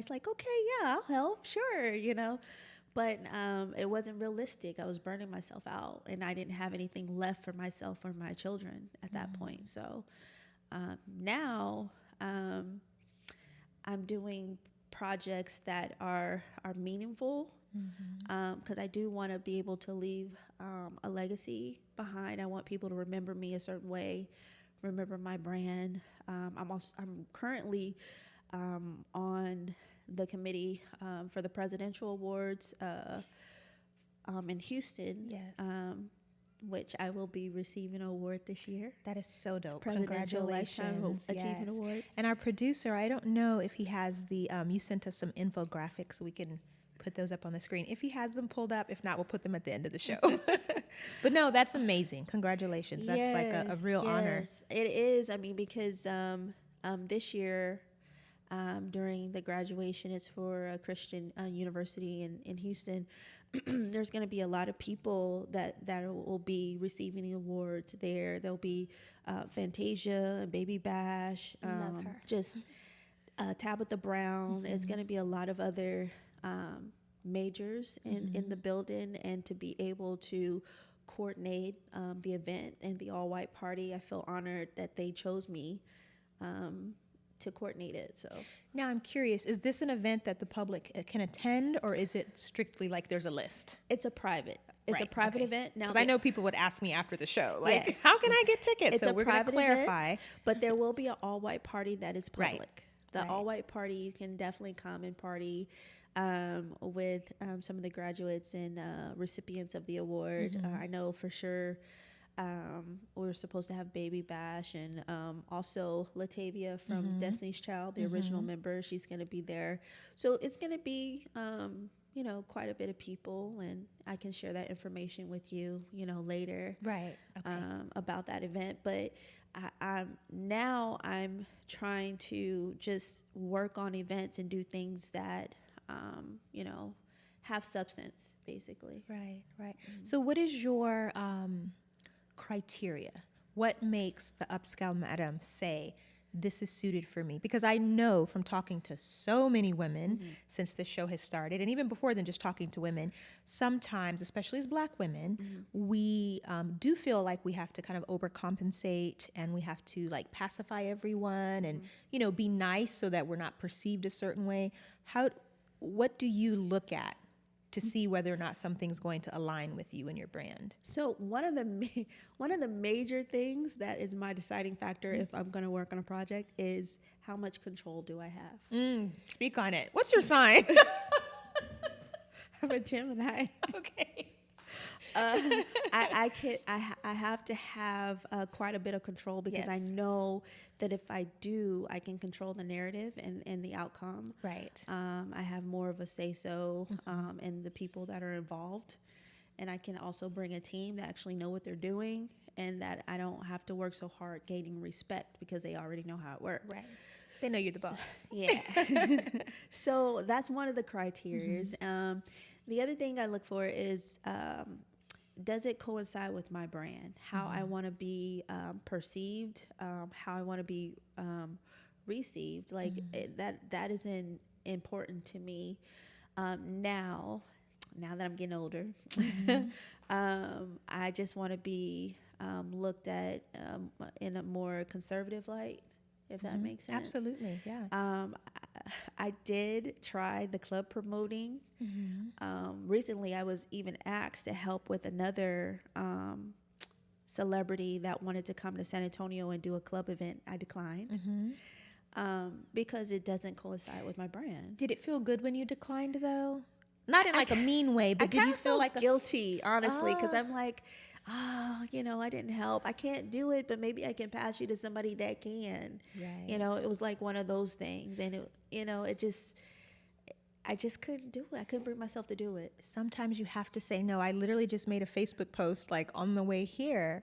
nice, like, okay, yeah, I'll help, sure, But it wasn't realistic. I was burning myself out, and I didn't have anything left for myself or my children at that point. So now I'm doing projects that are meaningful, because I do want to be able to leave a legacy behind. I want people to remember me a certain way, remember my brand. I'm currently on the committee for the presidential awards in Houston. Yes. Which I will be receiving an award this year. That is so dope. Presidential Lifetime Congratulations. Achievement Yes. Awards. And our producer, I don't know if he has the, you sent us some infographics, so we can put those up on the screen. If he has them pulled up, if not, we'll put them at the end of the show. But no, that's amazing. Congratulations. That's like a real honor. It is. I mean, because this year, during the graduation, it's for a Christian university in Houston. There's going to be a lot of people that will be receiving the awards there. There'll be Fantasia and Baby Bash, Love her. just Tabitha Brown. It's going to be a lot of other majors in the building, and to be able to coordinate the event and the all-white party, I feel honored that they chose me to coordinate it. So Now I'm curious, is this an event that the public can attend, or is it strictly like there's a list? it's a private Okay. event. Now, Because I know people would ask me after the show, like, Yes. how can I get tickets? it's So a we're going to private clarify. event, but there will be an all-white party that is Right. public. The Right. all-white party, you can definitely come and party with some of the graduates and recipients of the award. I know for sure we're supposed to have Baby Bash, and also Latavia from Destiny's Child, the original member. She's going to be there. So it's going to be, quite a bit of people, and I can share that information with you, later. Right. Okay. About that event. But I'm trying to just work on events and do things that, have substance, basically. Right, right. So what is your criteria? What makes the upscale madam say, this is suited for me? Because I know from talking to so many women since this show has started, and even before then, just talking to women, sometimes, especially as Black women, we do feel like we have to kind of overcompensate, and we have to like pacify everyone and, be nice so that we're not perceived a certain way. What do you look at to see whether or not something's going to align with you and your brand? So one of the major things that is my deciding factor if I'm going to work on a project is how much control do I have? Speak on it. What's your sign? I'm a Gemini. Okay. I have to have quite a bit of control, because I Yes. know that if I do, I can control the narrative and the outcome. Right. I have more of a say-so in the people that are involved. And I can also bring a team that actually know what they're doing, and that I don't have to work so hard gaining respect, because they already know how it works. Right. They know you're the boss. Yeah. So that's one of the criterias. The other thing I look for is, does it coincide with my brand? How I want to be perceived, how I want to be received. Like that is important to me. Now that I'm getting older, I just want to be looked at in a more conservative light, if that makes sense. Absolutely, yeah. I did try the club promoting. Recently, I was even asked to help with another celebrity that wanted to come to San Antonio and do a club event. I declined because it doesn't coincide with my brand. Did it feel good when you declined, though? Not in like a mean way, but did you feel like guilty, honestly? Because I'm like, I didn't help. I can't do it, but maybe I can pass you to somebody that can. Right. It was like one of those things, and I just couldn't do it. I couldn't bring myself to do it. Sometimes you have to say no. I literally just made a Facebook post like on the way here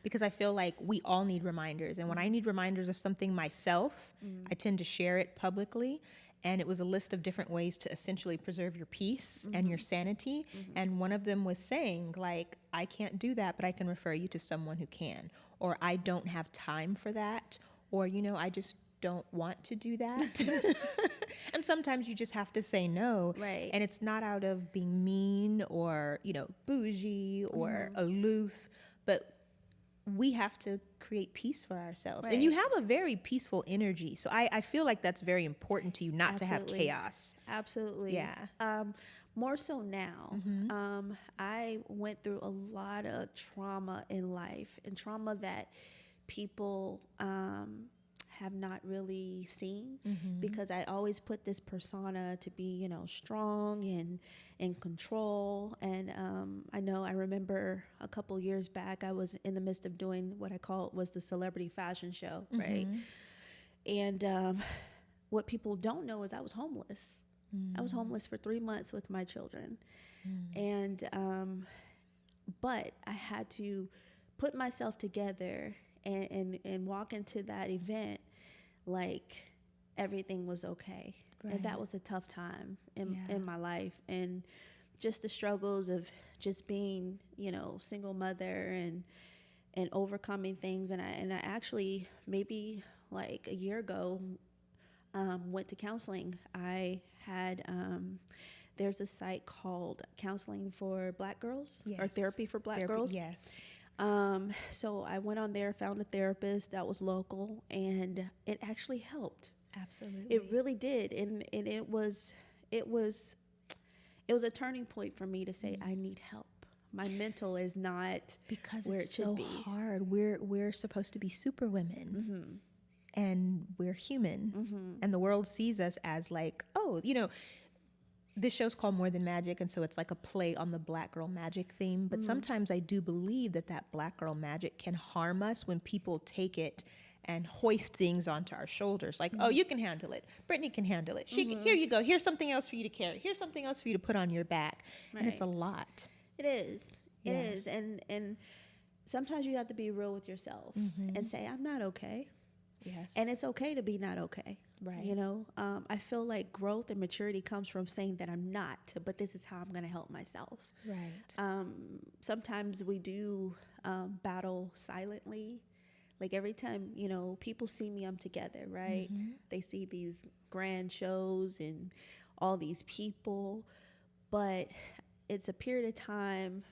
because I feel like we all need reminders. And when I need reminders of something myself, I tend to share it publicly. And it was a list of different ways to essentially preserve your peace and your sanity. And one of them was saying, like, I can't do that, but I can refer you to someone who can. Or I don't have time for that. Or, I just don't want to do that. And sometimes you just have to say no. Right. And it's not out of being mean or, bougie or aloof, but we have to create peace for ourselves. Right. And you have a very peaceful energy. So I feel like that's very important to you, not to have Absolutely. chaos. Absolutely. Yeah. More so now. I went through a lot of trauma in life, and trauma that people have not really seen, because I always put this persona to be, strong and in control. And I remember a couple years back, I was in the midst of doing what I call was the celebrity fashion show, right? And what people don't know is I was homeless. I was homeless for 3 months with my children. And but I had to put myself together and walk into that event like everything was okay. Right. And that was a tough time in my life. And just the struggles of just being, single mother and overcoming things. And I actually, maybe like a year ago, went to counseling. I had there's a site called Counseling for Black Girls, or Therapy for Black Girls. Yes. So I went on there, found a therapist that was local, and it actually helped. Absolutely. It really did. And it was a turning point for me to say, I need help. My mental is not because where it's it should so be. hard. We're supposed to be super women. And we're human. And the world sees us as like, oh, this show's called More Than Magic, and so it's like a play on the Black girl magic theme. But sometimes I do believe that Black girl magic can harm us when people take it and hoist things onto our shoulders. Like, oh, you can handle it. Brittany can handle it. Here you go. Here's something else for you to carry. Here's something else for you to put on your back. Right. And it's a lot. It is. It Yeah. is. And sometimes you have to be real with yourself and say, I'm not okay. Yes. And it's okay to be not okay. Right. I feel like growth and maturity comes from saying that I'm not, but this is how I'm going to help myself. Right. Sometimes we do battle silently. Like every time, people see me, I'm together, right? They see these grand shows and all these people, but it's a period of time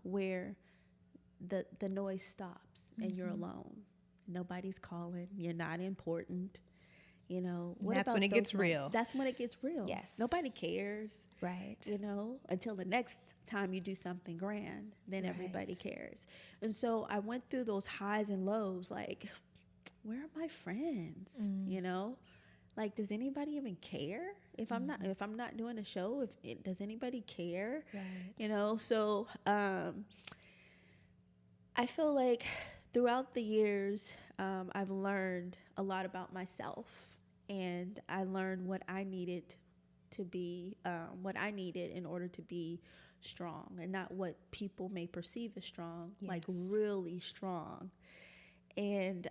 where the noise stops and you're alone. Nobody's calling. You're not important. That's when it gets real. That's when it gets real. Yes. Nobody cares. Right. Until the next time you do something grand, then everybody cares. And so I went through those highs and lows, like, where are my friends? Like, does anybody even care if I'm not doing a show? Does anybody care? Right. So I feel like throughout the years, I've learned a lot about myself, and I learned what I needed to be, what I needed in order to be strong, and not what people may perceive as strong, like really strong. And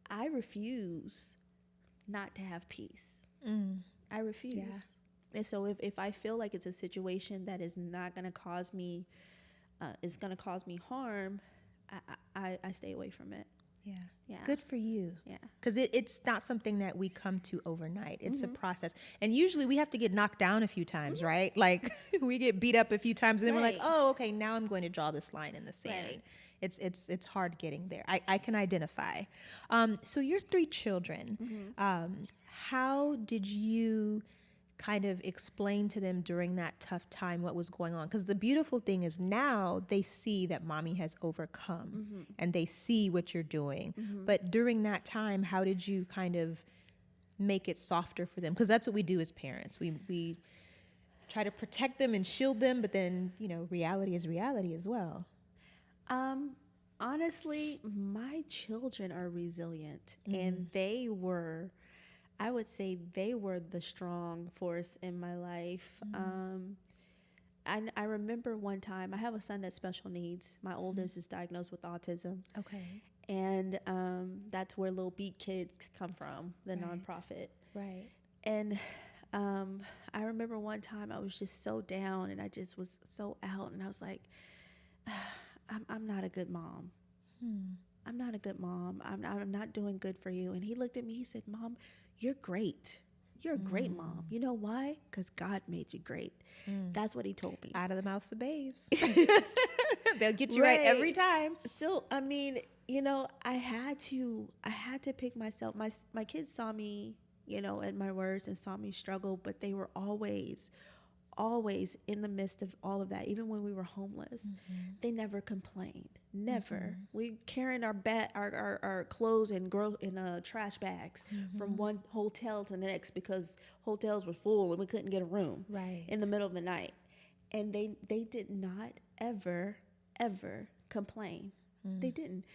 I refuse not to have peace. I refuse. Yeah. And so if I feel like it's a situation that is not going to cause me, harm, I stay away from it. Yeah. Yeah. Good for you. Yeah. Because it's not something that we come to overnight. It's a process. And usually we have to get knocked down a few times, right? Like we get beat up a few times and then we're like, oh, okay, now I'm going to draw this line in the sand. Right. It's hard getting there. I can identify. So your 3 children, how did you kind of explain to them during that tough time what was going on? Because the beautiful thing is now they see that mommy has overcome and they see what you're doing. But during that time, how did you kind of make it softer for them? Because that's what we do as parents. We try to protect them and shield them, but then, reality is reality as well. Honestly, my children are resilient, and I would say they were the strong force in my life. I remember one time, I have a son that's special needs. My oldest is diagnosed with autism. Okay. And that's where Little Beat Kids come from, the nonprofit. Right. And I remember one time I was just so down, and I just was so out, and I was like, I'm not a good mom. I'm not a good mom. I'm not doing good for you. And he looked at me, he said, Mom, you're great. You're a great mom. You know why? Because God made you great. That's what he told me. Out of the mouths of babes. They'll get you right every time. So, I mean, you know, I had to pick myself. My kids saw me, you know, at my worst and saw me struggle, but they were always in the midst of all of that. Even when we were homeless, they never complained. Never. We carrying our clothes in trash bags from one hotel to the next because hotels were full and we couldn't get a room in the middle of the night. And they did not ever complain. They didn't.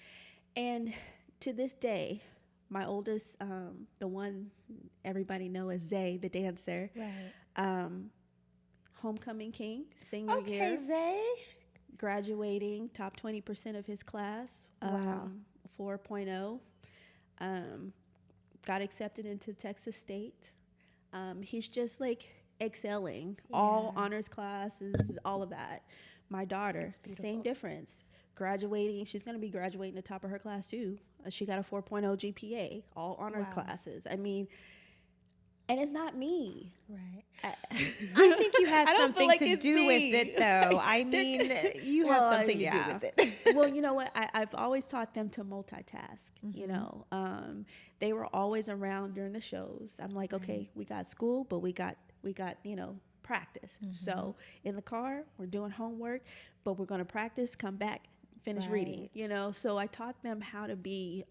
And to this day, my oldest, the one everybody know as Zay, the dancer, homecoming king, senior year. Okay, Zay. Graduating, top 20% of his class, 4.0. Got accepted into Texas State. He's just like excelling, all honors classes, all of that. My daughter, same difference. Graduating, she's going to be graduating the top of her class too. She got a 4.0 GPA, all honor classes. I mean, and it's not me. Right. I think you have something like to do with it, though. I mean, you have something to do with it. Well, you know what? I've always taught them to multitask. You know, they were always around during the shows. I'm like, okay, we got school, but we got you know, practice. So in the car, we're doing homework, but we're going to practice, come back, finish reading. You know, so I taught them how to be.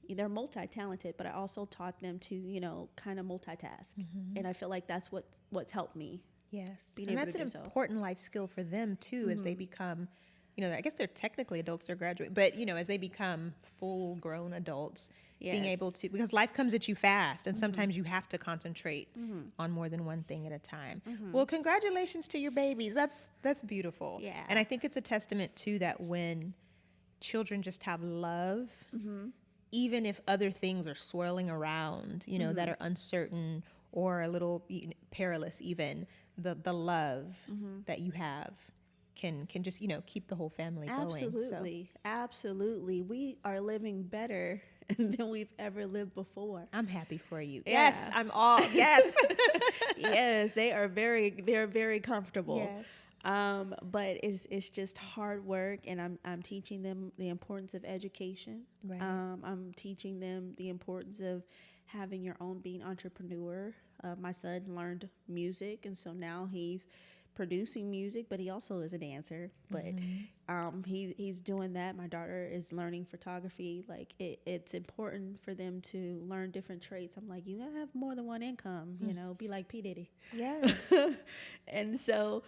They're multi-talented, but I also taught them to, you know, kind of multitask. And I feel like that's what's helped me. Yes. And that's an important life skill for them too, as they become, you know, I guess they're technically adults, they're graduate, but you know, as they become full grown adults, being able to, because life comes at you fast and sometimes you have to concentrate on more than one thing at a time. Well, congratulations to your babies. That's beautiful. Yeah. And I think it's a testament too, that when children just have love, even if other things are swirling around, you know, that are uncertain or a little perilous, even the love that you have can just, you know, keep the whole family going. Absolutely. We are living better than we've ever lived before. I'm happy for you. Yeah. Yes, I'm all, yes. Yes, they're very comfortable. Yes. But it's just hard work, and I'm teaching them the importance of education. Right. I'm teaching them the importance of having your own, being entrepreneur. My son learned music, and so now he's producing music, but he also is a dancer. But he's doing that. My daughter is learning photography. Like it's important for them to learn different traits. I'm like, you gotta have more than one income, you know, be like P. Diddy. Yeah. And so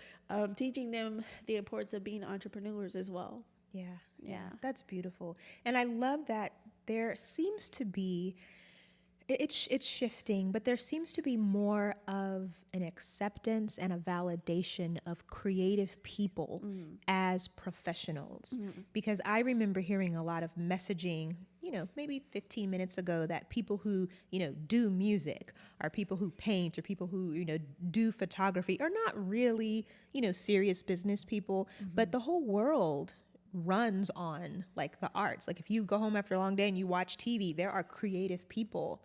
teaching them the importance of being entrepreneurs as well. Yeah. That's beautiful. And I love that there seems to be, it's shifting, but there seems to be more of an acceptance and a validation of creative people as professionals. Because I remember hearing a lot of messaging, you know, maybe 15 minutes ago, that people who, you know, do music or people who paint or people who, you know, do photography are not really, you know, serious business people, but the whole world runs on like the arts. Like if you go home after a long day and you watch TV, there are creative people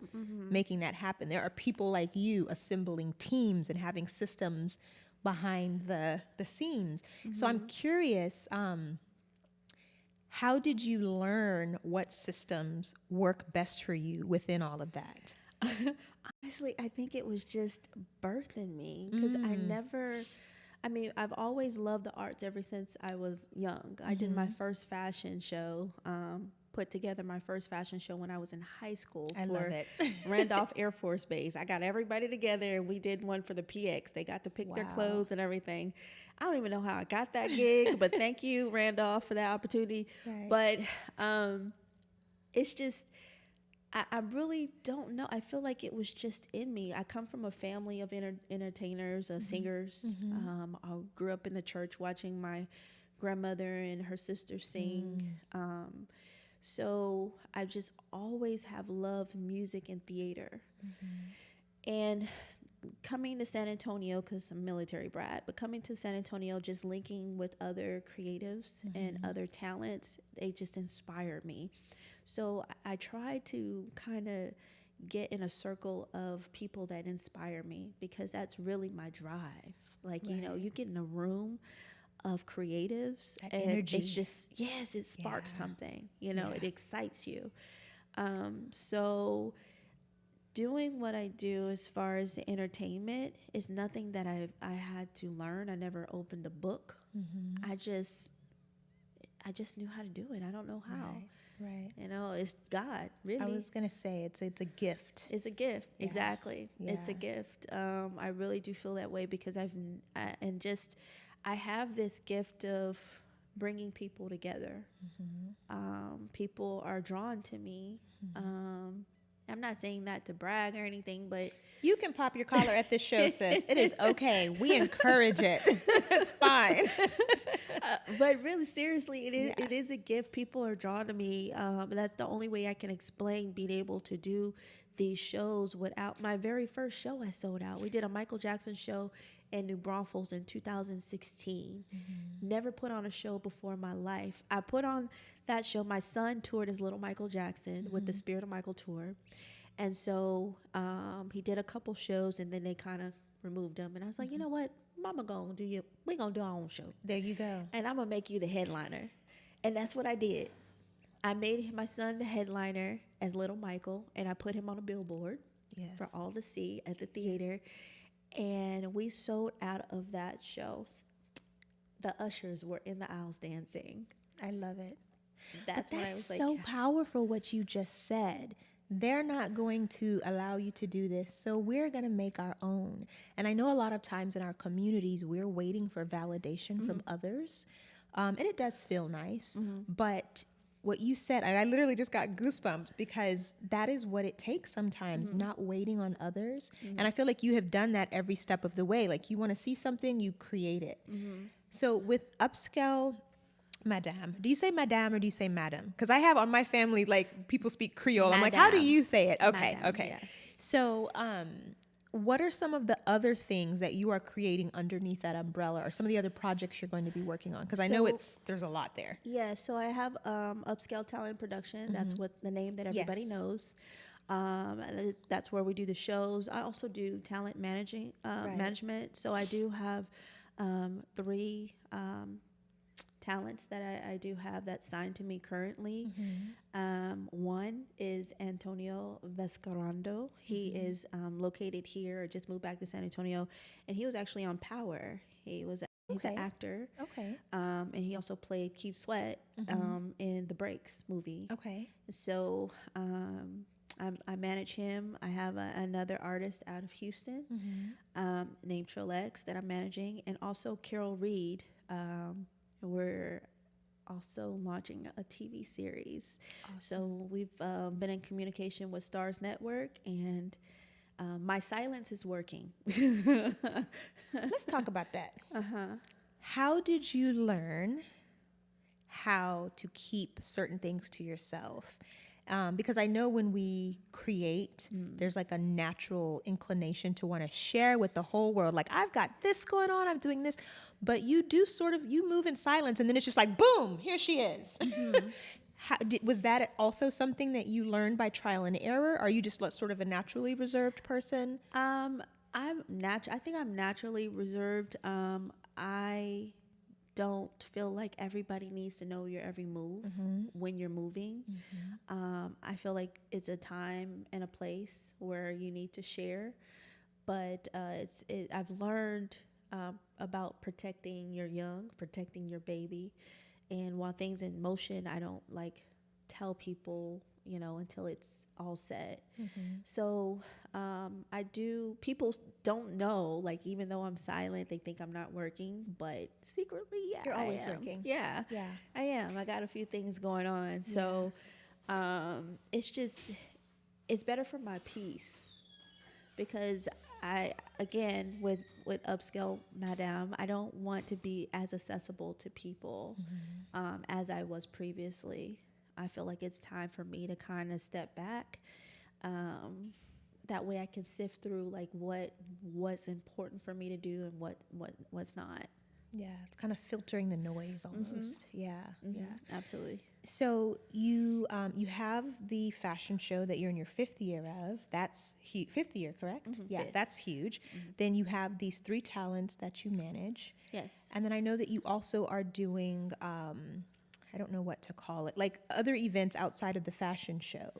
making that happen. There are people like you assembling teams and having systems behind the scenes. So I'm curious, how did you learn what systems work best for you within all of that? Honestly, I think it was just birth in me, because I've always loved the arts ever since I was young. I did my first fashion show, put together my first fashion show when I was in high school for Randolph Air Force Base. I got everybody together and we did one for the PX. They got to pick their clothes and everything. I don't even know how I got that gig, but thank you, Randolph, for that opportunity. But it's just, I really don't know. I feel like it was just in me. I come from a family of entertainers, singers. I grew up in the church watching my grandmother and her sister sing. So I just always have loved music and theater. And coming to San Antonio, because I'm a military brat, but coming to San Antonio, just linking with other creatives and other talents, they just inspire me. So I try to kind of get in a circle of people that inspire me, because that's really my drive. Like, you know, you get in a room of creatives, That and energy. it's just, yes, it sparks something, you know, it excites you. So doing what I do as far as the entertainment is nothing that I had to learn. I never opened a book. I just knew how to do it. I don't know how. Right. You know, it's God, really. I was gonna say it's a gift. It's a gift. Yeah. Exactly. Yeah. It's a gift. I really do feel that way, because I have this gift of bringing people together. People are drawn to me. I'm not saying that to brag or anything, but You can pop your collar at this show, sis. It is okay. We encourage it. It's fine. But really, seriously, it is a gift. People are drawn to me. That's the only way I can explain being able to do these shows. Without my very first show, I sold out. We did a Michael Jackson show in New Braunfels in 2016. Never put on a show before in my life. I put on that show. My son toured as Little Michael Jackson with the Spirit of Michael tour. And so he did a couple shows, and then they kind of removed him. And I was like, you know what? Mama we're going to do our own show. There you go. And I'm going to make you the headliner. And that's what I did. I made my son the headliner as Little Michael, and I put him on a billboard for all to see at the theater. And we sold out of that show. The ushers were in the aisles dancing. I love it. That's when I was like, so powerful what you just said. They're not going to allow you to do this, so we're going to make our own. And I know a lot of times in our communities, we're waiting for validation from others. And it does feel nice. But what you said, I literally just got goosebumps, because that is what it takes sometimes, not waiting on others. And I feel like you have done that every step of the way. Like, you want to see something, you create it. So with Upscale Madame, do you say Madame or do you say Madam? Because I have on my family, like, people speak Creole. I'm like, how do you say it? Okay, Madame, okay. yes. So what are some of the other things that you are creating underneath that umbrella, or some of the other projects you're going to be working on? Because I know there's a lot there. Yeah, so I have Upscale Talent Production. That's what the name that everybody knows. That's where we do the shows. I also do talent management. So I do have 3 talents that I do have that's signed to me currently. One is Antonio Vescarando. He is located here, just moved back to San Antonio, and he was actually on Power. He's an actor. Okay. And he also played Keith Sweat in the Breaks movie. Okay. So I manage him. I have another artist out of Houston named Trilex that I'm managing, and also Carol Reed. We're also launching a TV series. Awesome. So we've been in communication with Stars Network, and my silence is working. Let's talk about that. How did you learn how to keep certain things to yourself? Because I know when we create, there's like a natural inclination to want to share with the whole world. Like, I've got this going on, I'm doing this. But you do you move in silence, and then it's just like, boom, here she is. Was that also something that you learned by trial and error? Or are you just sort of a naturally reserved person? I think I'm naturally reserved. I don't feel like everybody needs to know your every move when you're moving. I feel like it's a time and a place where you need to share, but I've learned about protecting your young, protecting your baby, and while things in motion, I don't like tell people, until it's all set. So people don't know, like, even though I'm silent, they think I'm not working, but secretly, yeah, you're always I am. working. Yeah, I am. I got a few things going on. So it's better for my peace, because again, with Upscale Madame, I don't want to be as accessible to people as I was previously. I feel like it's time for me to kind of step back that way I can sift through like what's important for me to do and what's not. Yeah, it's kind of filtering the noise almost. Yeah, yeah. Absolutely. So you have the fashion show that you're in your fifth year of. That's fifth year, correct? Yeah, Fifth. that's huge. Then you have these 3 talents that you manage. Yes. And then I know that you also are doing, I don't know what to call it, like other events outside of the fashion show.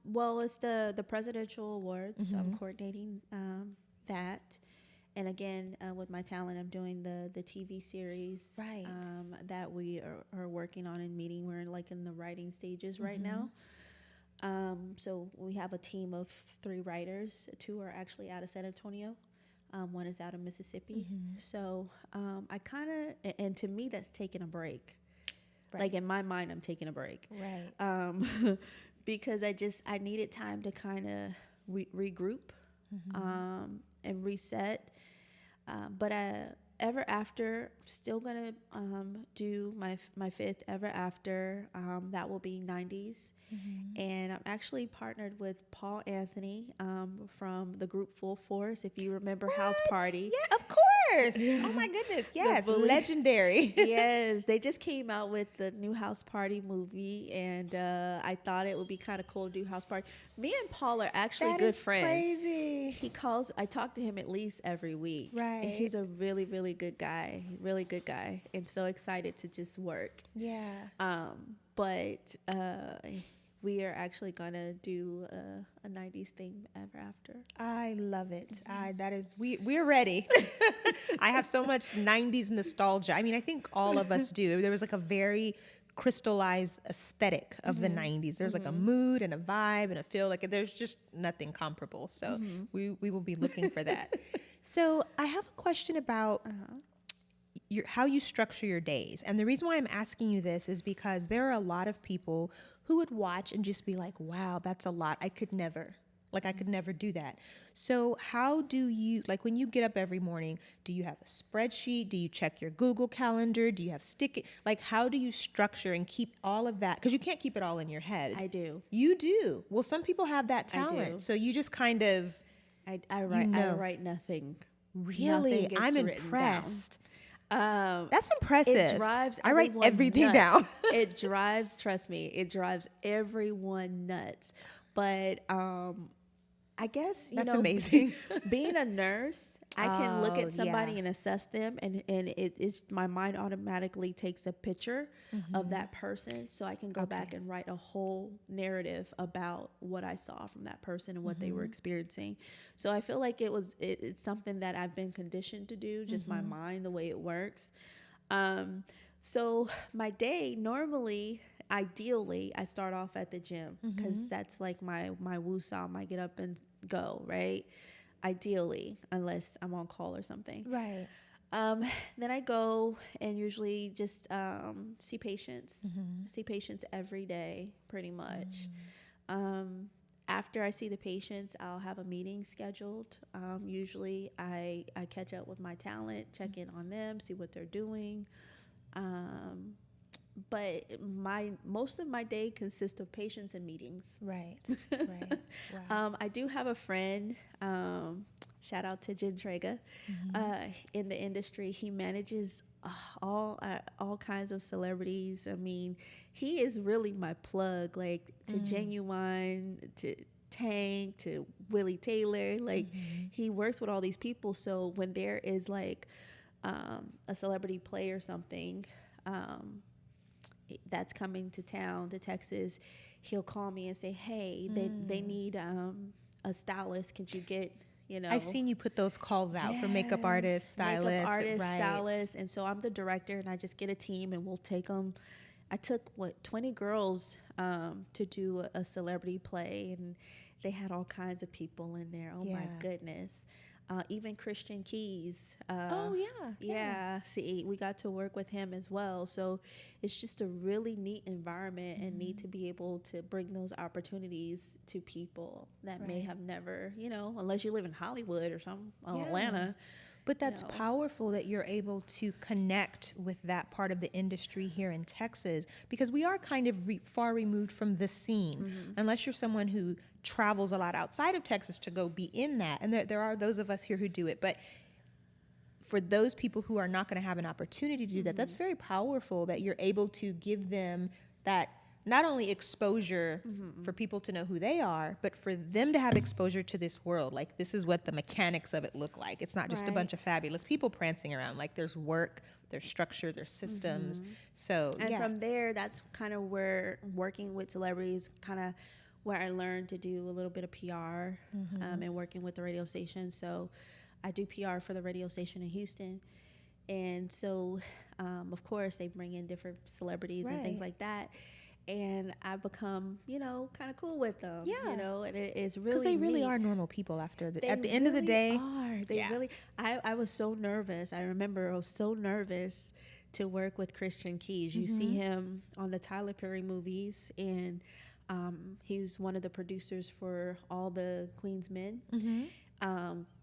Well, it's the presidential awards. I'm coordinating that. And again, with my talent, I'm doing the TV series Right. that we are working on and meeting. We're like in the writing stages right now. So we have a team of 3 writers. 2 are actually out of San Antonio. 1 is out of Mississippi. So I kind of, and to me, that's taking a break. Right. Like in my mind, I'm taking a break. Right. Because I needed time to kind of regroup and reset. But ever after, still gonna do my fifth ever after. That will be 90s, and I'm actually partnered with Paul Anthony from the group Full Force. If you remember House Party, Yeah, of course. Oh my goodness. Yes, bully. legendary. Yes, they just came out with the new House Party movie, and I thought it would be kind of cool to do House Party. Me and Paul are actually That good is friends. crazy. I talk to him at least every week. Right. And he's a really, really good guy. Really good guy. And so excited to just work. Yeah. But we are actually going to do a 90s theme ever after. I love it. We're ready. I have so much 90s nostalgia. I mean, I think all of us do. There was like a very crystallized aesthetic of the 90s. There's like a mood and a vibe and a feel. Like there's just nothing comparable. So we will be looking for that. So I have a question about how you structure your days. And the reason why I'm asking you this is because there are a lot of people who would watch and just be like, wow, that's a lot. I could never do that. So how do you, like when you get up every morning, do you have a spreadsheet? Do you check your Google Calendar? Do you have like how do you structure and keep all of that? Because you can't keep it all in your head. I do. You do. Well, some people have that I do. talent. So you just kind of, I write nothing. really, Nothing gets I'm written impressed. down. That's impressive. It drives I write everyone everything nuts. down. Trust me, it drives everyone nuts. But I guess, That's amazing. being a nurse, I can look Oh, at somebody yeah. and assess them, and it's my mind automatically takes a picture of that person, so I can go back and write a whole narrative about what I saw from that person and what they were experiencing. So I feel like it's something that I've been conditioned to do, just my mind, the way it works. So my day normally, ideally, I start off at the gym because that's like my woo-saw, my get up and go, right? Ideally, unless I'm on call or something. Right. Then I go and usually just see patients. See patients every day, pretty much. After I see the patients, I'll have a meeting scheduled. Usually I catch up with my talent, check in on them, see what they're doing. But most of my day consists of patients and meetings. Right. Right. Wow. I do have a friend, shout out to Jen Trega, in the industry. He manages all kinds of celebrities. I mean, he is really my plug, like to Genuine, to Tank, to Willie Taylor. Like he works with all these people. So when there is like a celebrity play or something, that's coming to town, to Texas, he'll call me and say, hey, they need a stylist. Can you get, I've seen you put those calls out for makeup artists, stylists. Right. Stylists. And so I'm the director, and I just get a team and we'll take them. I took 20 girls to do a celebrity play, and they had all kinds of people in there. Oh my goodness. Even Christian Keys. Yeah. See, we got to work with him as well. So it's just a really neat environment and neat to be able to bring those opportunities to people that may have never, unless you live in Hollywood or Atlanta. But that's know. powerful that you're able to connect with that part of the industry here in Texas, because we are kind of far removed from the scene, unless you're someone who travels a lot outside of Texas to go be in that. And there are those of us here who do it. But for those people who are not going to have an opportunity to do that, that's very powerful that you're able to give them that, not only exposure for people to know who they are, but for them to have exposure to this world. Like, this is what the mechanics of it look like. It's not just a bunch of fabulous people prancing around. Like, there's work, there's structure, there's systems. So, and from there, that's kind of where working with celebrities, kind of where I learned to do a little bit of PR and working with the radio station. So I do PR for the radio station in Houston. And so, of course, they bring in different celebrities and things like that. And I've become, kind of cool with them. And it's really because they really neat. are normal people at the They end of the day. They really. I was so nervous. I remember I was so nervous to work with Christian Keys. You see him on the Tyler Perry movies, and he's one of the producers for all the Queen's Men,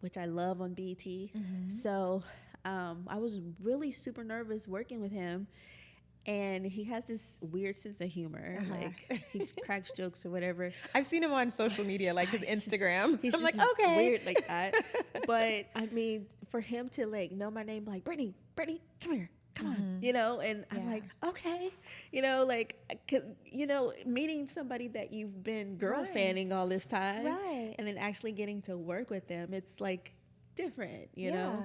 which I love on BET. So I was really super nervous working with him. And he has this weird sense of humor. Like, he cracks jokes or whatever. I've seen him on social media, like his Instagram. He's I'm like, just okay. weird like that. But, I mean, for him to, like, know my name, like, Brittany, come here. Come on, and I'm like, okay, meeting somebody that you've been girl fanning all this time, and then actually getting to work with them, it's like different, you know.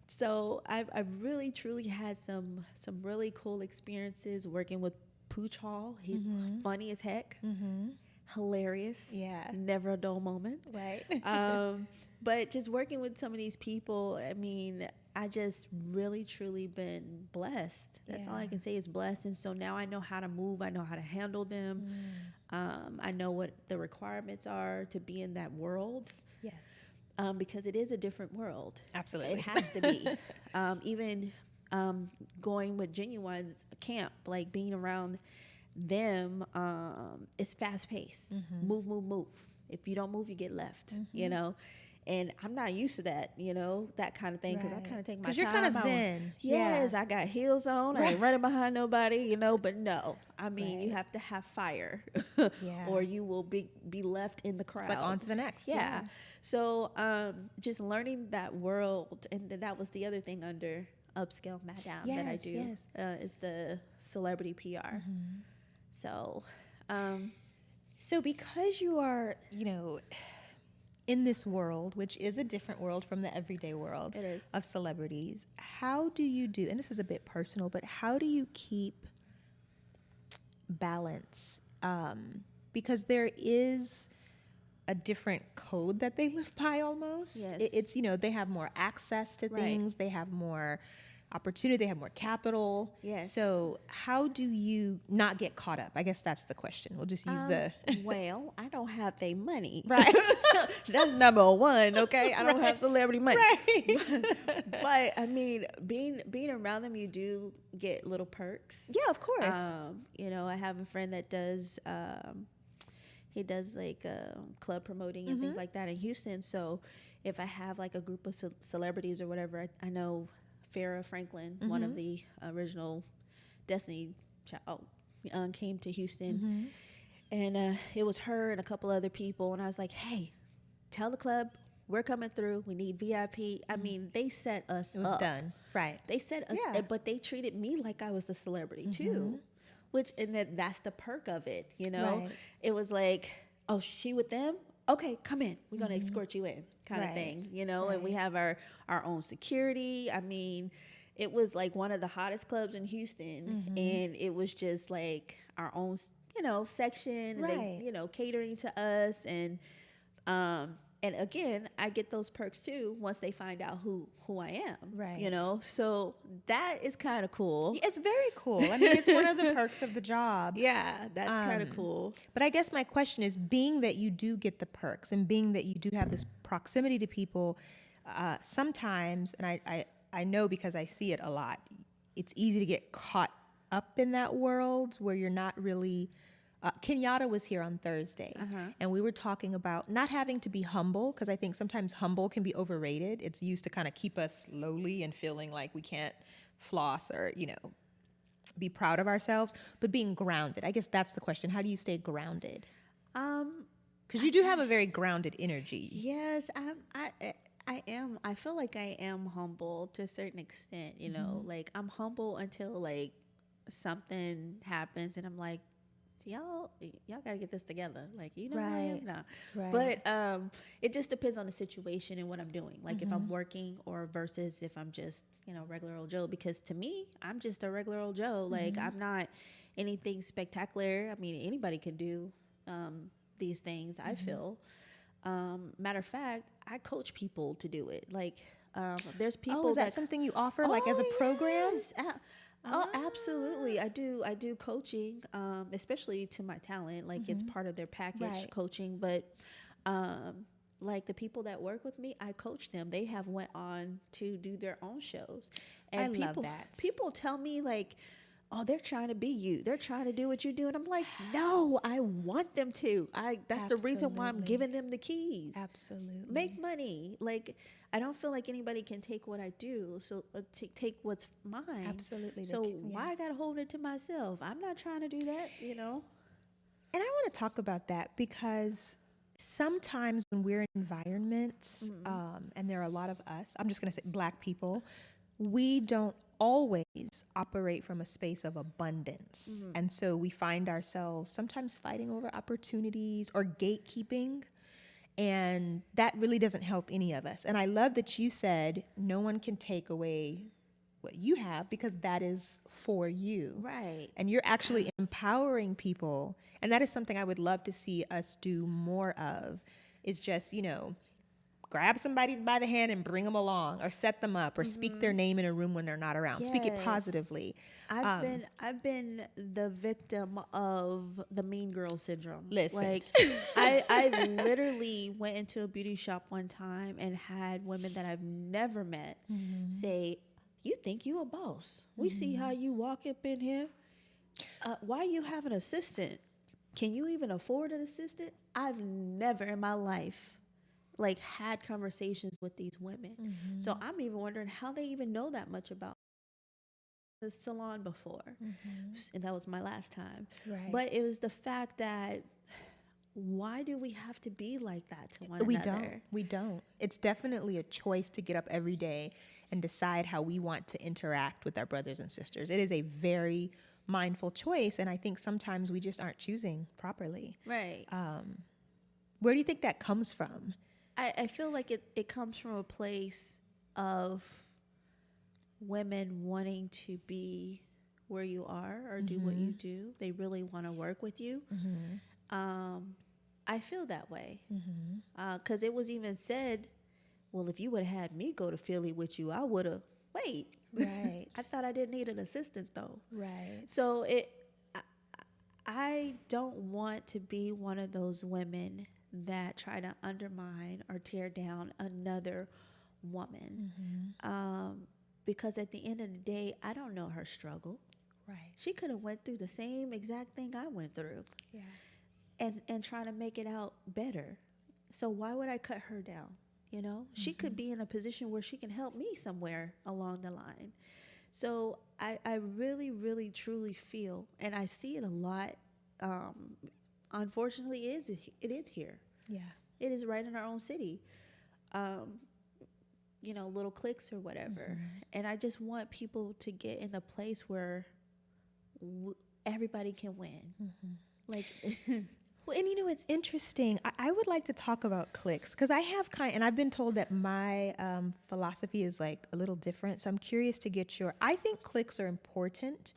So I've really truly had some really cool experiences working with Pooch Hall. He's funny as heck, hilarious, never a dull moment, but just working with some of these people, I mean, I just really truly been blessed. That's all I can say is blessed. And so now I know how to move. I know how to handle them. I know what the requirements are to be in that world. Yes. Because it is a different world. Absolutely. It has to be. Even going with Genuine's camp, like being around them, it's fast paced. Move. If you don't move, you get left, And I'm not used to that, that kind of thing, because I kind of take my time. Because you're kind of zen. Yes, I got heels on. I ain't running behind nobody, but no. I mean, you have to have fire or you will be left in the crowd. It's like on to the next. Yeah. So just learning that world, and that was the other thing under Upscale Madame that I do, is the celebrity PR. So because you are, in this world, which is a different world from the everyday world of celebrities, how do you do, and this is a bit personal, but how do you keep balance? Because there is a different code that they live by almost. Yes. It's, they have more access to things, they have more opportunity, they have more capital. Yes. So how do you not get caught up? I guess that's the question. We'll just use well, I don't have their money. Right. So that's number one, okay? I don't have celebrity money. Right. But I mean, being around them, you do get little perks. Yeah, of course. I have a friend that does he does like club promoting and things like that in Houston. So if I have like a group of celebrities or whatever, I know Farrah Franklin, one of the original Destiny Child, came to Houston, and it was her and a couple other people, and I was like, hey, tell the club we're coming through, we need VIP. I mean, they set us up. It was done. Right. They set us up, but they treated me like I was the celebrity too, and that's the perk of it, Right. It was like, oh, she with them? Okay, come in. We're going to escort you in kind of thing, and we have our own security. I mean, it was like one of the hottest clubs in Houston, and it was just like our own, section, and they, catering to us. And again, I get those perks too once they find out who I am, right? So that is kind of cool. It's very cool. I mean, it's one of the perks of the job. Yeah, that's kind of cool. But I guess my question is, being that you do get the perks and being that you do have this proximity to people, sometimes, and I know because I see it a lot, it's easy to get caught up in that world where you're not really Kenyatta was here on Thursday, and we were talking about not having to be humble, because I think sometimes humble can be overrated. It's used to kind of keep us lowly and feeling like we can't floss or, be proud of ourselves, but being grounded. I guess that's the question. How do you stay grounded? Because you do have a very grounded energy. Yes, I am. I feel like I am humble to a certain extent, like I'm humble until like something happens and I'm like, y'all gotta get this together. Like, how I am now. Right. But it just depends on the situation and what I'm doing. Like if I'm working or versus if I'm just, regular old Joe. Because to me, I'm just a regular old Joe. Like I'm not anything spectacular. I mean, anybody can do these things, I feel. Matter of fact, I coach people to do it. Like there's people is that something you offer like as a program? Yes. Absolutely. I do coaching, especially to my talent. Like it's part of their package, coaching. But like the people that work with me, I coach them. They have went on to do their own shows. And I love that. People tell me like, oh, they're trying to be you. They're trying to do what you do. And I'm like, no, I want them to. That's the reason why I'm giving them the keys. Absolutely. Make money. Like, I don't feel like anybody can take what I do. So take what's mine. Absolutely. So why I got to hold it to myself? I'm not trying to do that, And I want to talk about that because sometimes when we're in environments, and there are a lot of us, I'm just going to say Black people, we don't always operate from a space of abundance. And so we find ourselves sometimes fighting over opportunities or gatekeeping. And that really doesn't help any of us. And I love that you said no one can take away what you have because that is for you. Right. And you're actually empowering people. And that is something I would love to see us do more of, is just, grab somebody by the hand and bring them along, or set them up, or speak their name in a room when they're not around. Yes. Speak it positively. I've been the victim of the mean girl syndrome. Listen. Like I literally went into a beauty shop one time and had women that I've never met say, "You think you a boss? We see how you walk up in here. Why you have an assistant? Can you even afford an assistant?" I've never in my life had conversations with these women. So I'm even wondering how they even know that much about the salon before. And that was my last time. Right. But it was the fact that why do we have to be like that to one another? We don't. It's definitely a choice to get up every day and decide how we want to interact with our brothers and sisters. It is a very mindful choice, and I think sometimes we just aren't choosing properly. Right. Where do you think that comes from? I feel like it comes from a place of women wanting to be where you are or do what you do. They really want to work with you. I feel that way. 'Cause it was even said, well, if you would have had me go to Philly with you, I would have. Wait. Right. I thought I didn't need an assistant though. Right. So I don't want to be one of those women that try to undermine or tear down another woman. Because at the end of the day, I don't know her struggle. Right. She could have went through the same exact thing I went through. Yeah. And trying to make it out better. So why would I cut her down? She could be in a position where she can help me somewhere along the line. So I really, really, truly feel, and I see it a lot. Unfortunately, it is here. Yeah, it is right in our own city. Little cliques or whatever. And I just want people to get in the place where everybody can win. Like, well, and it's interesting. I would like to talk about cliques because I have and I've been told that my philosophy is a little different. So I'm curious to get I think cliques are important.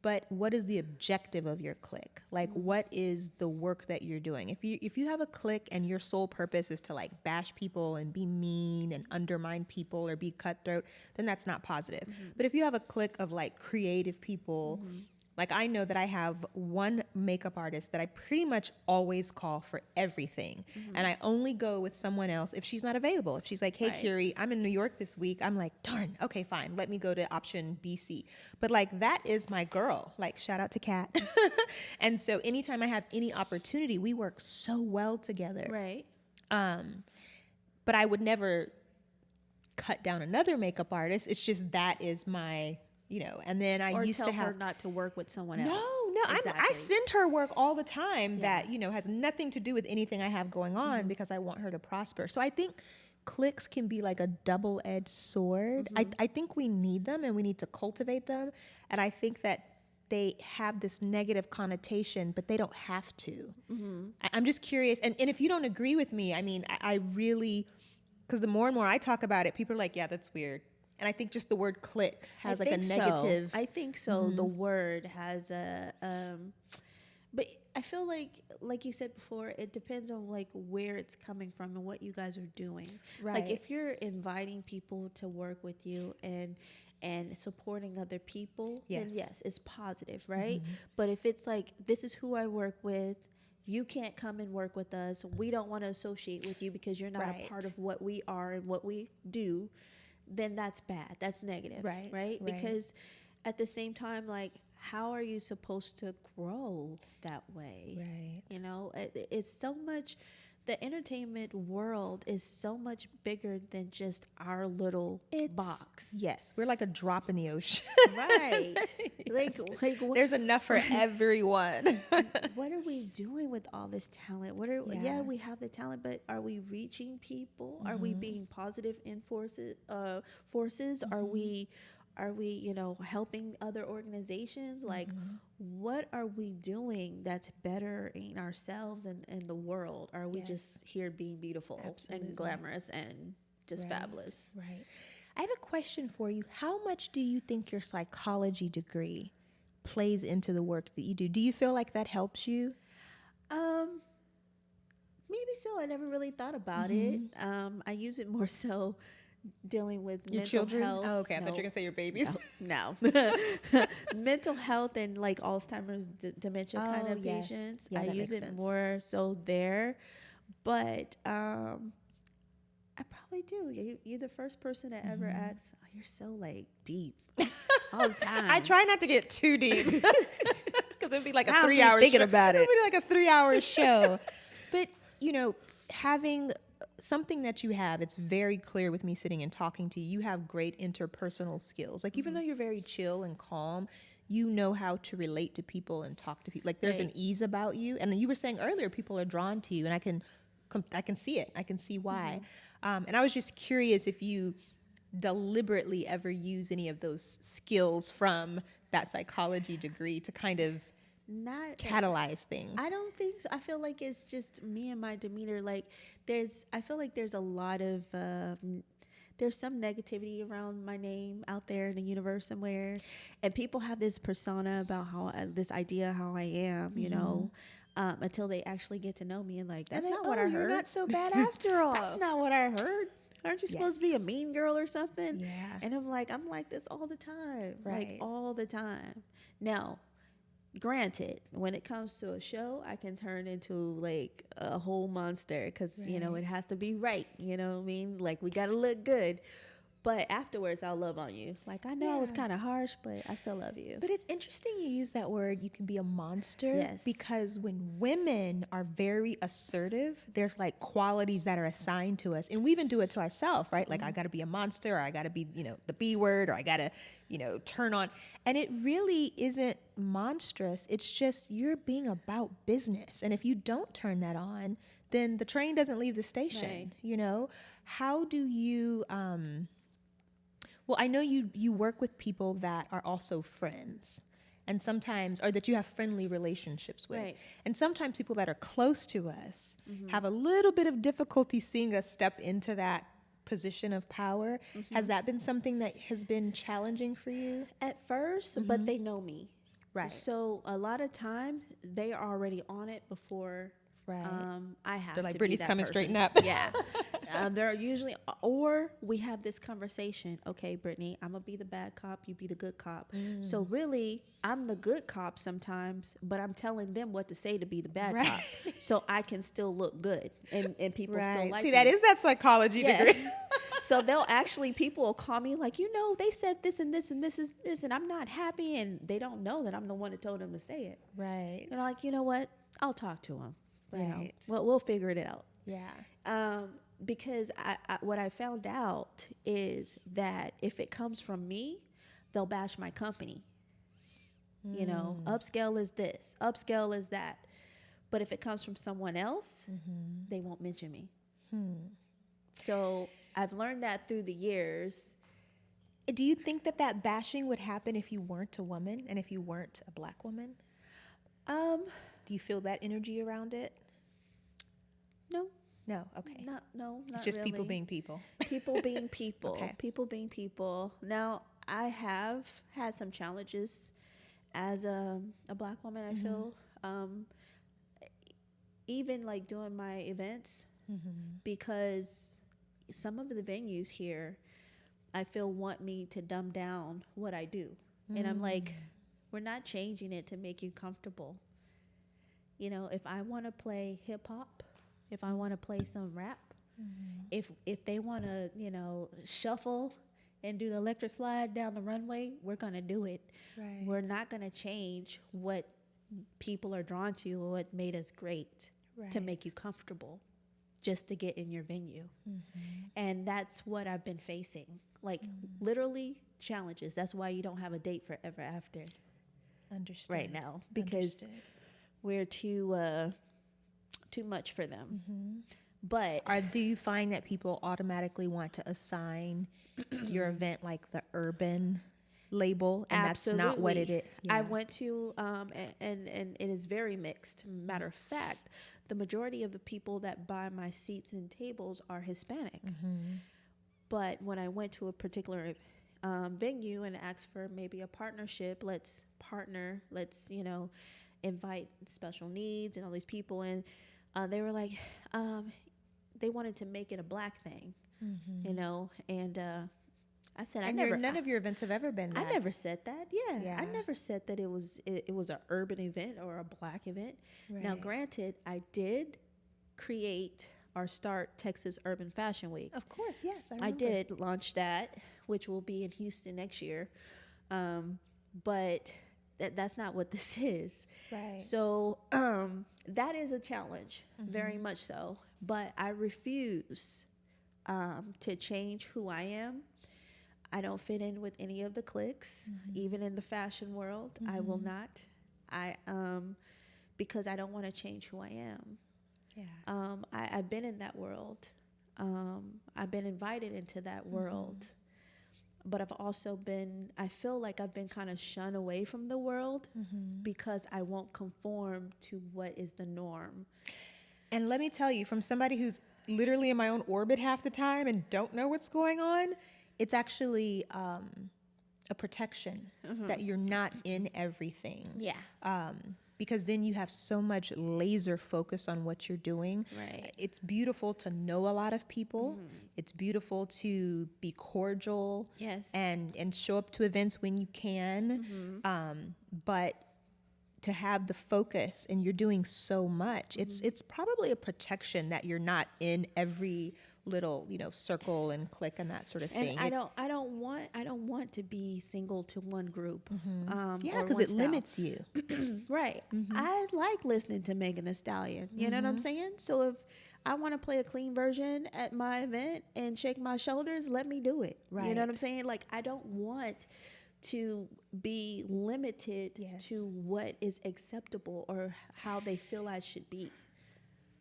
But what is the objective of your clique? What is the work that you're doing? If you have a clique and your sole purpose is to bash people and be mean and undermine people or be cutthroat, then that's not positive. But if you have a clique of creative people Like I know that I have one makeup artist that I pretty much always call for everything. And I only go with someone else if she's not available. If she's like, hey, Right. Curie, I'm in New York this week. I'm like, darn, okay, fine. Let me go to option BC. But like that is my girl. Like shout out to Kat. And so anytime I have any opportunity, we work so well together. Right. But I would never cut down another makeup artist. It's just that is my, and then I Or used tell to have her not to work with someone no, else. I Exactly. send her work all the time Yeah. that, has nothing to do with anything I have going on because I want her to prosper. So I think clicks can be like a double-edged sword. I think we need them and we need to cultivate them. And I think that they have this negative connotation, but they don't have to. I'm just curious. And if you don't agree with me, I mean, I really, because the more and more I talk about it, people are like, yeah, that's weird. And I think just the word click has like a negative. I think so. The word has a, but I feel like you said before, it depends on like where it's coming from and what you guys are doing. Right. Like if you're inviting people to work with you and supporting other people, then yes, it's positive, right? But if it's like, this is who I work with, you can't come and work with us, we don't want to associate with you because you're not a part of what we are and what we do, then that's bad. That's negative. Right? Because at the same time, like, how are you supposed to grow that way? Right. It's so much, the entertainment world is so much bigger than just our little box. Yes. We're like a drop in the ocean. Right. Yes. Like there's enough for everyone. what are we doing with all this talent? We have the talent, but are we reaching people? Are we being positive forces? Are we helping other organizations? Like, what are we doing that's better in ourselves and in the world? Are we just here being beautiful and glamorous and just fabulous? Right. I have a question for you. How much do you think your psychology degree plays into the work that you do? Do you feel like that helps you? Maybe so. I never really thought about it. I use it more so dealing with Your mental children? health. Oh, okay. I thought you were going to say your babies. No. Mental health and like Alzheimer's, dementia kind of patients. Yeah, I that use makes it sense. more so there. But I probably do. You're the first person that ever asks, oh, you're so like deep all the time. I try not to get too deep because it'd be like a I'll be 3 hour thinking show. about it. It'd be like a 3 hour show. But, having something that you have, it's very clear with me sitting and talking to you, you have great interpersonal skills. Like, even though you're very chill and calm, you know how to relate to people and talk to people. Like, there's an ease about you. And you were saying earlier, people are drawn to you, and I can see it. I can see why. And I was just curious if you deliberately ever use any of those skills from that psychology degree to kind of Not catalyze things. I don't think so. I feel like it's just me and my demeanor. Like I feel like there's a lot of, there's some negativity around my name out there in the universe somewhere. And people have this persona about this idea how I am, until they actually get to know me and like, that's not what I heard. You're not so bad after all. That's not what I heard. Aren't you supposed to be a mean girl or something? Yeah. And I'm like this all the time. Right. Like all the time. Now, granted, when it comes to a show, I can turn into like a whole monster because, it has to be right. You know what I mean? Like, we got to look good. But afterwards, I'll love on you. Like, I know I was kind of harsh, but I still love you. But it's interesting you use that word, you can be a monster. Yes. Because when women are very assertive, there's like qualities that are assigned to us. And we even do it to ourselves, right? Like, I got to be a monster, or I got to be, the B word, or I got to, turn on. And it really isn't monstrous. It's just you're being about business. And if you don't turn that on, then the train doesn't leave the station, How do you... Well, I know you work with people that are also friends, and sometimes, or that you have friendly relationships with. Right. And sometimes people that are close to us have a little bit of difficulty seeing us step into that position of power. Has that been something that has been challenging for you? At first, but they know me. Right. So a lot of time, they are already on it before Right. I have They're like, to Brittany's be that coming person. straighten up. Yeah. They're usually, or we have this conversation. Okay, Brittany, I'm going to be the bad cop. You be the good cop. So really, I'm the good cop sometimes, but I'm telling them what to say to be the bad Right. cop. So I can still look good and people still Right. like See, me. that is that psychology degree. So people will call me like, they said this and this and this is this, and I'm not happy. And they don't know that I'm the one that told them to say it. Right. And I'm like, you know what? I'll talk to them. Right. We'll figure it out. Yeah. Because what I found out is that if it comes from me, they'll bash my company. Upscale is this, upscale is that. But if it comes from someone else, they won't mention me. So I've learned that through the years. Do you think that bashing would happen if you weren't a woman and if you weren't a Black woman? Do you feel that energy around it? No. No. Okay. No, not It's just really. people being people. People being people. Okay. People being people. Now, I have had some challenges as a Black woman, I feel. Even like doing my events, because some of the venues here, I feel, want me to dumb down what I do. And I'm like, we're not changing it to make you comfortable. If I want to play hip hop, if I want to play some rap, if they want to, shuffle and do the electric slide down the runway, we're going to do it. Right. We're not going to change what people are drawn to or what made us great to make you comfortable just to get in your venue. And that's what I've been facing. Like literally challenges. That's why you don't have a date forever after. Understood. Right now, because we're too much for them. But do you find that people automatically want to assign your event like the urban label, and absolutely. That's not what it is? Yeah. I went to and it is very mixed. Matter of fact, the majority of the people that buy my seats and tables are Hispanic. But when I went to a particular venue and asked for maybe a partnership, let's partner, let's invite special needs and all these people, and they were like, they wanted to make it a Black thing, and I said, none of your events have ever been that. I never said that. Yeah. I never said that it was an urban event or a Black event. Right. Now, granted, I did create or start Texas Urban Fashion Week. Of course, yes, I I did launch that, which will be in Houston next year. But that's not what this is. Right. So that is a challenge, very much so. But I refuse to change who I am. I don't fit in with any of the cliques, even in the fashion world. I will not. Because I don't want to change who I am. Yeah. I've been in that world. I've been invited into that world. But I feel like I've been kind of shunned away from the world because I won't conform to what is the norm. And let me tell you, from somebody who's literally in my own orbit half the time and don't know what's going on, it's actually a protection that you're not in everything. Yeah. Because then you have so much laser focus on what you're doing. Right. It's beautiful to know a lot of people. It's beautiful to be cordial. Yes. And show up to events when you can. But to have the focus, and you're doing so much, it's probably a protection that you're not in every little circle and clique and that sort of thing. And I don't want to be single to one group. Yeah, because it limits you. Right. I like listening to Megan Thee Stallion. You know what I'm saying? So if I want to play a clean version at my event and shake my shoulders, let me do it. Right. You know what I'm saying? Like, I don't want to be limited to what is acceptable or how they feel I should be.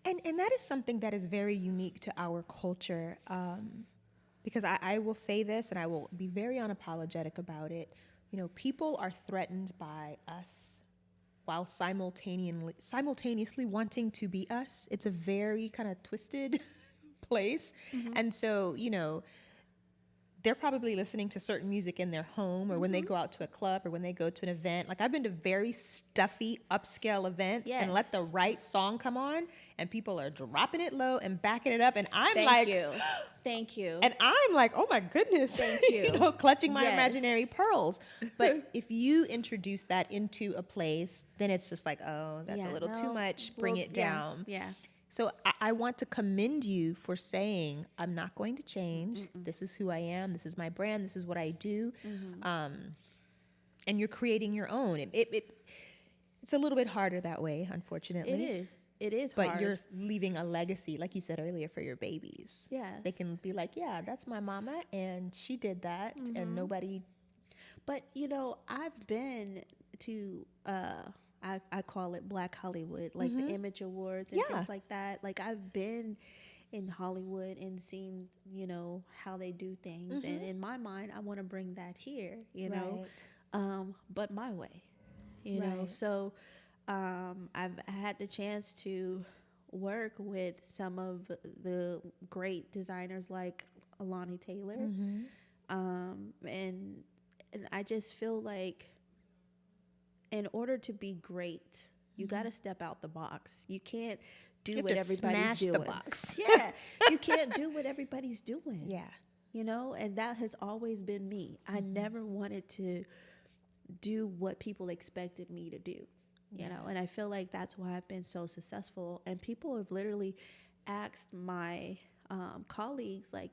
And that is something that is very unique to our culture, because I will say this, and I will be very unapologetic about it. People are threatened by us while simultaneously wanting to be us. It's a very kind of twisted place. And so, they're probably listening to certain music in their home or when they go out to a club or when they go to an event. Like I've been to very stuffy upscale events and let the Yes. right song come on and people are dropping it low and backing it up. And I'm Thank like, you. Thank you. and I'm like, oh my goodness, Thank you. you know, clutching my Yes. imaginary pearls. But if you introduce that into a place, then it's just like, oh, that's a little too much. Bring it down. Yeah. So I want to commend you for saying, I'm not going to change. This is who I am. This is my brand. This is what I do. And you're creating your own. It's a little bit harder that way, unfortunately. It is. It is But hard. you're leaving a legacy, like you said earlier, for your babies. Yes. They can be like, yeah, that's my mama, and she did that, and nobody... But, you know, I've been to, I call it Black Hollywood, like the Image Awards and things like that. Like, I've been in Hollywood and seen, you know, how they do things. And in my mind, I want to bring that here, you know, but my way, you know. So I've had the chance to work with some of the great designers like Alani Taylor. And I just feel like in order to be great, you got to step out the box. You can't do what everybody's smash doing. the box. Yeah, you can't do what everybody's doing. Yeah. You know, and that has always been me. I never wanted to do what people expected me to do. You know, and I feel like that's why I've been so successful. And people have literally asked my colleagues, like,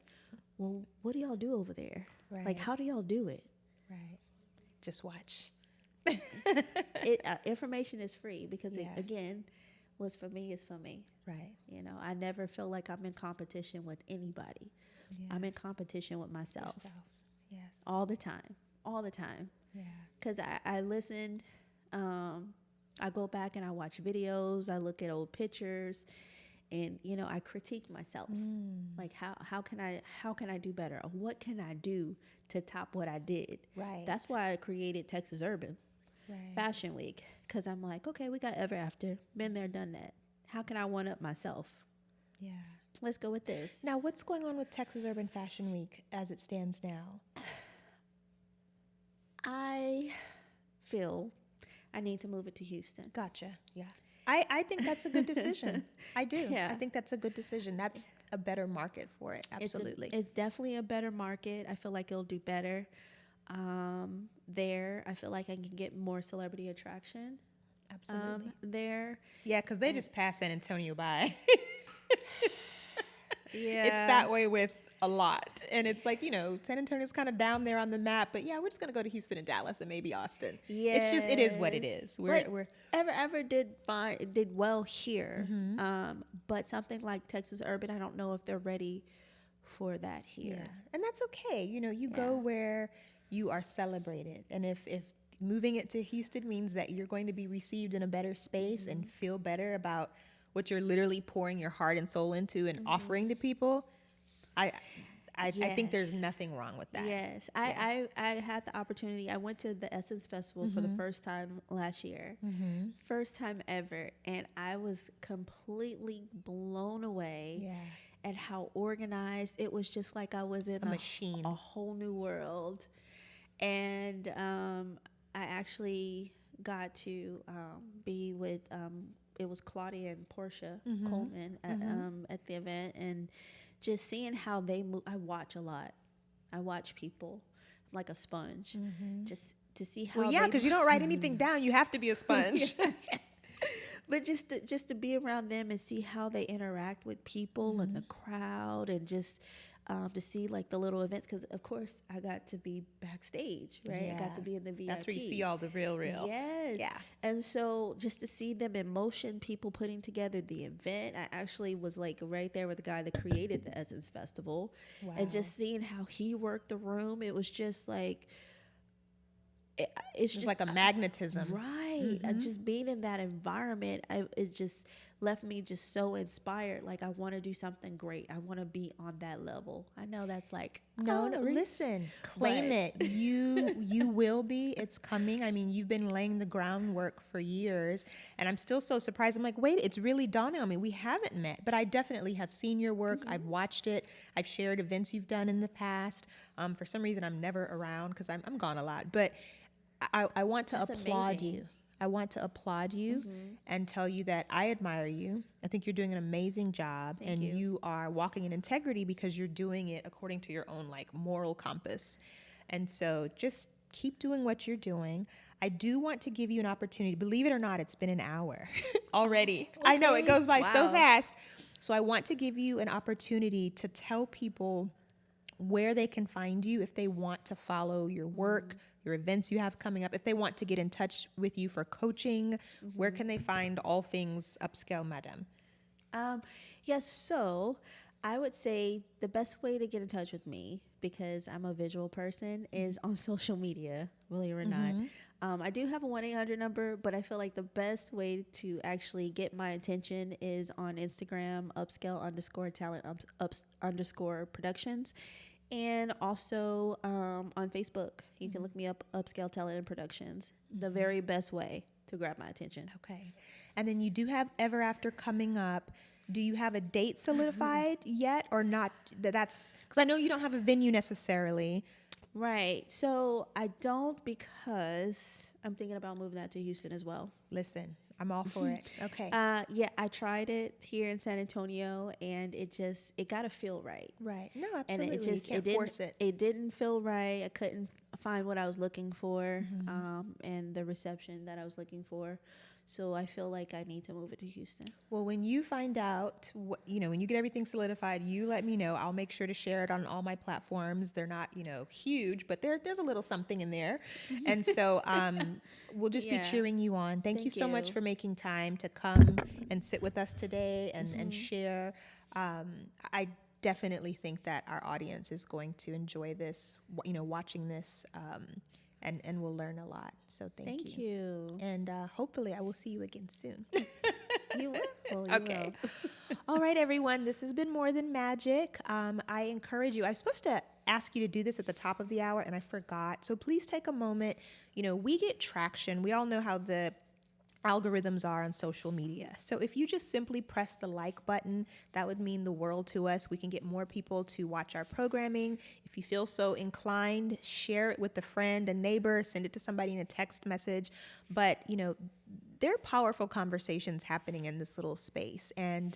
well, what do y'all do over there? Like, how do y'all do it? Right. Just watch. Information is free because, again, what's for me is for me. Right. You know, I never feel like I'm in competition with anybody. Yeah. I'm in competition with myself. Yes. All the time. All the time. Yeah. Because I listened. I go back and I watch videos. I look at old pictures. And, you know, I critique myself. Like, how can I do better? Or what can I do to top what I did? Right. That's why I created Texas Urban Fashion Week. Because I'm like, okay, we got Ever After. Been there, done that. How can I one-up myself? Yeah. Let's go with this. Now, what's going on with Texas Urban Fashion Week as it stands now? I feel I need to move it to Houston. Gotcha. Yeah. I think that's a good decision. I do. Yeah. I think that's a good decision. That's a better market for it. Absolutely. It's definitely a better market. I feel like it'll do better there. I feel like I can get more celebrity attraction. Absolutely. There. Yeah, because they just passed San Antonio by. It's Yeah. that way with a lot. And it's like, you know, San Antonio's kind of down there on the map, but yeah, we're just going to go to Houston and Dallas and maybe Austin. Yes. It is what it is. We're Ever did fine, did well here. But something like Texas Urban, I don't know if they're ready for that here. yeah. And that's okay. You know, you go where you are celebrated. And if moving it to Houston means that you're going to be received in a better space and feel better about what you're literally pouring your heart and soul into and offering to people, I think there's nothing wrong with that. Yes. I had the opportunity. I went to the Essence Festival for the first time last year. First time ever. And I was completely blown away at how organized. It was just like I was in A machine. a whole new world. And I actually got to be with, it was Claudia and Portia Coleman at the event. And just seeing how they move. I watch a lot. I watch people like a sponge, just to see how. Well, yeah, because you don't write anything down. You have to be a sponge. But just to be around them and see how they interact with people and the crowd, and just to see like the little events. Because of course I got to be backstage, right? I got to be in the VIP. That's where you see all the real. Yes. Yeah. And so just to see them in motion, people putting together the event. I actually was like right there with the guy that created the Essence Festival. Wow. And just seeing how he worked the room, it was just like, it's just like a magnetism. Right. Just being in that environment, it just left me just so inspired. Like, I want to do something great. I want to be on that level. I know that's like, No, no, reach, listen, claim but it. You will be. It's coming. I mean, you've been laying the groundwork for years, and I'm still so surprised. I'm like, wait, it's really dawning on me. We haven't met, but I definitely have seen your work. I've watched it. I've shared events you've done in the past. For some reason, I'm never around because I'm gone a lot, but I want to that's applaud amazing. you. I want to applaud you and tell you that I admire you. I think you're doing an amazing job, Thank and you. you are walking in integrity because you're doing it according to your own like moral compass. And so just keep doing what you're doing. I do want to give you an opportunity. Believe it or not, it's been an hour already. I know it Okay. goes by so Wow. fast. So I want to give you an opportunity to tell people where they can find you if they want to follow your work, your events you have coming up, if they want to get in touch with you for coaching, where can they find all things Upscale Madam? Um, yes, so I would say the best way to get in touch with me, because I'm a visual person, is on social media, believe it or not. I do have a 1-800 number, but I feel like the best way to actually get my attention is on Instagram, upscale underscore talent underscore productions. And also on Facebook, you can look me up, Upscale Talent and Productions. The very best way to grab my attention. Okay. And then you do have Ever After coming up. Do you have a date solidified yet or not? That's because I know you don't have a venue necessarily. Right. So I don't, because I'm thinking about moving out to Houston as well. Listen, I'm all for it. Okay. Yeah, I tried it here in San Antonio, and it got to feel right. Right. No, And absolutely. You can't force it. It didn't feel right. I couldn't find what I was looking for, and the reception that I was looking for. So I feel like I need to move it to Houston. Well, when you find out, when you get everything solidified, you let me know. I'll make sure to share it on all my platforms. They're not, huge, but there's a little something in there. And so we'll just be Yeah. cheering you on. Thank you Thank so much you. for making time to come and sit with us today and share. I definitely think that our audience is going to enjoy this, watching this, and we'll learn a lot. So thank Thank you. you. And hopefully I will see you again soon. You will. You Okay. will. All right, everyone. This has been More Than Magic. I encourage you. I was supposed to ask you to do this at the top of the hour, and I forgot. So please take a moment. We get traction. We all know how the algorithms are on social media. So if you just simply press the like button, that would mean the world to us. We can get more people to watch our programming. If you feel so inclined, share it with a friend, a neighbor, send it to somebody in a text message. But, there are powerful conversations happening in this little space. And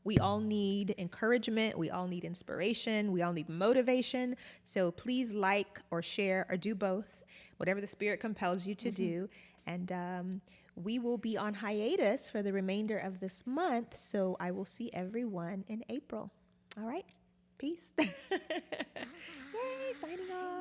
we all need encouragement. We all need inspiration. We all need motivation. So please like or share or do both, whatever the spirit compels you to do. And we will be on hiatus for the remainder of this month. So I will see everyone in April. All right. Peace. Yay, signing off.